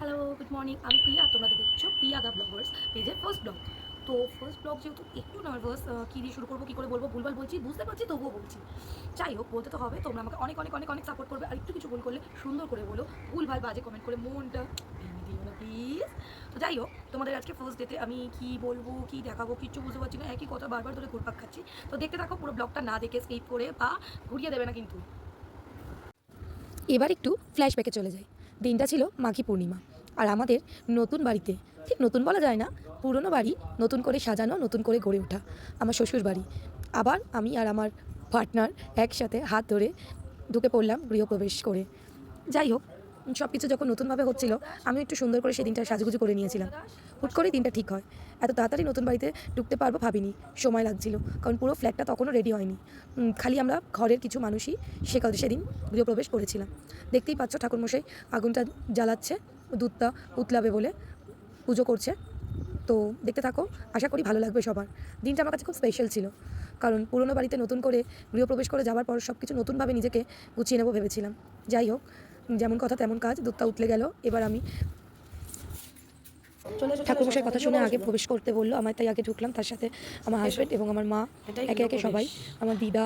Hello, good morning. আমি প্রিয়া, তোমরা দেখছো প্রিয়া দা ব্লগার্স পেজের ফার্স্ট ব্লগ। তো ফার্স্ট ব্লগ যেহেতু একটু নার্ভাস, কী দিয়ে শুরু করবো, কী করে বলবো, ভুলভাল বলছি বুঝতে পারছি, তবুও বলছি। যাই হোক, বলতে তো হবে। তোমরা আমাকে অনেক অনেক অনেক অনেক সাপোর্ট করবে, আর একটু কিছু ভুল করলে সুন্দর করে বলো, ভুলভাল বাজে কমেন্ট করে মনটা ভেঙে দিও না প্লিজ। তো যাই হোক, তোমাদের আজকে ফার্স্ট ডেতে আমি কী বলবো, কী দেখাবো, কিচ্ছু বুঝতে পারছি না, একই কথা বারবার ধরে ঘুরপাক খাচ্ছি। তো দেখতে থাকো, পুরো ব্লগটা না দেখে স্কিপ করে বা ঘুরিয়ে দেবে না কিন্তু। এবার একটু ফ্ল্যাশব্যাকে চলে যাই। দিনটা ছিল মাঘী পূর্ণিমা, আর আমাদের নতুন বাড়িতে, ঠিক নতুন বলা যায় না, পুরনো বাড়ি নতুন করে সাজানো, নতুন করে গড়ে ওঠা আমার শ্বশুর বাড়ি। আবার আমি আর আমার পার্টনার একসাথে হাত ধরে ঢুকে পড়লাম গৃহপ্রবেশ করে। যাই হোক, সব কিছু যখন নতুনভাবে হচ্ছিল, আমি একটু সুন্দর করে সেদিনটা সাজুগুজু করে নিয়েছিলাম। হুট করেই দিনটা ঠিক হয়। এত তাড়াতাড়ি নতুন বাড়িতে ঢুকতে পারবো ভাবিনি, সময় লাগছিল, কারণ পুরো ফ্ল্যাটটা তখনও রেডি হয়নি। খালি আমরা ঘরের কিছু মানুষই সেদিন গৃহপ্রবেশ করেছিলাম। দেখতেই পাচ্ছ, ঠাকুরমশাই আগুনটা জ্বালাচ্ছে, দুধটা উতলাবে বলে পুজো করছে। তো দেখতে থাকো, আশা করি ভালো লাগবে সবার। দিনটা আমার কাছে খুব স্পেশাল ছিল, কারণ পুরনো বাড়িতে নতুন করে গৃহপ্রবেশ করে যাওয়ার পর সব কিছু নতুনভাবে নিজেকে গুছিয়ে নেবো ভেবেছিলাম। যাই হোক, যেমন কথা তেমন কাজ, দুধটা উতলে গেল। এবার আমি ঠাকুরমশাইয়ের কথা শুনে আগে প্রবেশ করতে বললো আমার, তাই আগে ঢুকলাম। তার সাথে আমার হাজব্যান্ড এবং আমার মা, একে একে সবাই, আমার দিদা,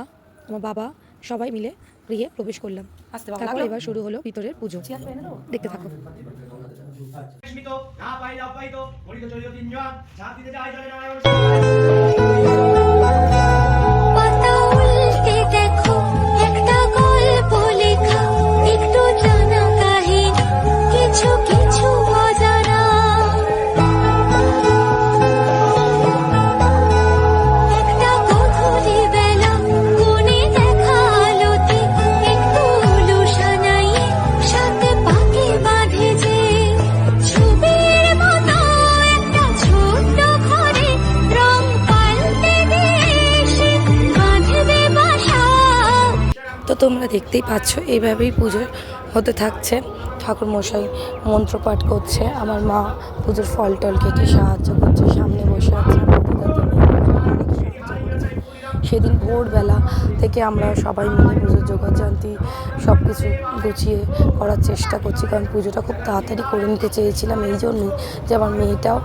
আমার বাবা, সবাই মিলে গৃহে প্রবেশ করলাম। তারপর এবার শুরু হলো ভিতরের পুজো, দেখতে থাকো। তো তোমরা দেখতেই পাচ্ছ, এইভাবেই পুজো হতে থাকছে। ঠাকুরমশাই মন্ত্রপাঠ করছে, আমার মা পুজোর ফল টল কেটে সাহায্য করছে, সামনে বসে আছে সেদিন ভোরবেলা থেকে আমরা সবাই মিলে পুজোর জোগাড়যন্ত্র সব কিছু গুছিয়ে করার চেষ্টা করছি, কারণ পুজোটা খুব তাড়াতাড়ি করে নিতে চেয়েছিলাম। এই জন্যই যে আমার মেয়েটাও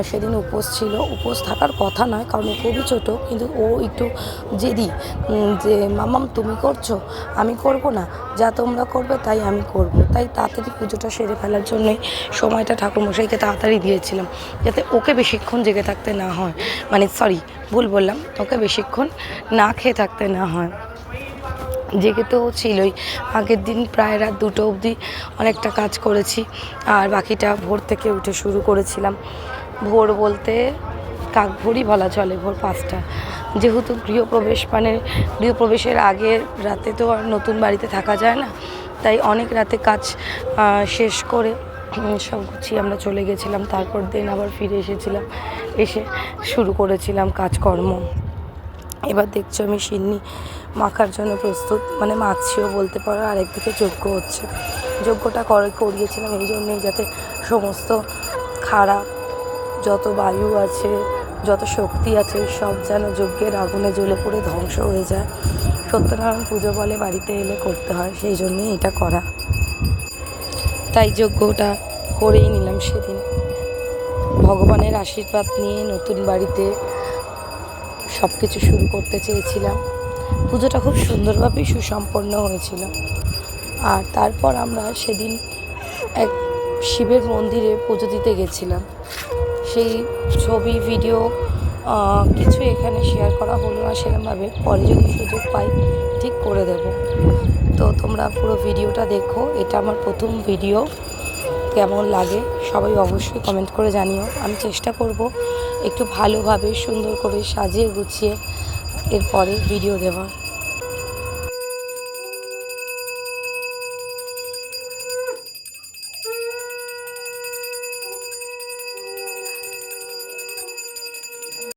সেদিন উপোস ছিল। উপোস থাকার কথা নয়, কারণ ও খুবই ছোটো, কিন্তু ও একটু জেদি, যে মামাম তুমি করছো, আমি করব না, যা তোমরা করবে তাই আমি করব। তাই তাড়াতাড়ি পুজোটা সেরে ফেলার জন্যই সময়টা ঠাকুরমশাইকে তাড়াতাড়ি দিয়েছিলাম, যাতে ওকে বেশিক্ষণ জেগে থাকতে না হয়, মানে সরি ভুল বললাম, ওকে বেশিক্ষণ না খেয়ে থাকতে না হয়। জেগে তো ছিলই, আগের দিন প্রায় রাত 2টো অবধি অনেকটা কাজ করেছি, আর বাকিটা ভোর থেকে উঠে শুরু করেছিলাম। ভোর বলতে কাক ভোরই বলা চলে, ভোর 5টা। যেহেতু গৃহপ্রবেশের আগে রাতে তো আর নতুন বাড়িতে থাকা যায় না, তাই অনেক রাতে কাজ শেষ করে সব গুছিয়ে আমরা চলে গেছিলাম। তারপর দিন আবার ফিরে এসেছিলাম, এসে শুরু করেছিলাম কাজকর্ম। এবার দেখছো আমি সিন্নি মাখার জন্য প্রস্তুত, মানে মাখছিও বলতে পারো। আর একদিকে যজ্ঞ হচ্ছে। যজ্ঞটা করিয়েছিলাম এই জন্যেই, যাতে সমস্ত খারাপ যত বায়ু আছে, যত শক্তি আছে, সব যেন যজ্ঞের আগুনে জ্বলে পড়ে ধ্বংস হয়ে যায়। সত্যনারায়ণ পুজো বলে বাড়িতে এলে করতে হয়, সেই জন্যই এটা করা। তাই যজ্ঞটা করেই নিলাম সেদিন। ভগবানের আশীর্বাদ নিয়ে নতুন বাড়িতে সব কিছু শুরু করতে চেয়েছিলাম। পুজোটা খুব সুন্দরভাবেই সুসম্পন্ন হয়েছিল। আর তারপর আমরা সেদিন এক শিবের মন্দিরে পুজো দিতে গেছিলাম। সেই ছবি ভিডিও কিছু এখানে শেয়ার করা হলো না সেরকমভাবে, পরে যদি সুযোগ পাই ঠিক করে দেব। তো তোমরা পুরো ভিডিওটা দেখো, এটা আমার প্রথম ভিডিও। কেমন লাগে সবাই অবশ্যই কমেন্ট করে জানিও। আমি চেষ্টা করব একটু ভালোভাবে সুন্দর করে সাজিয়ে গুছিয়ে এরপরে ভিডিও দেওয়ার।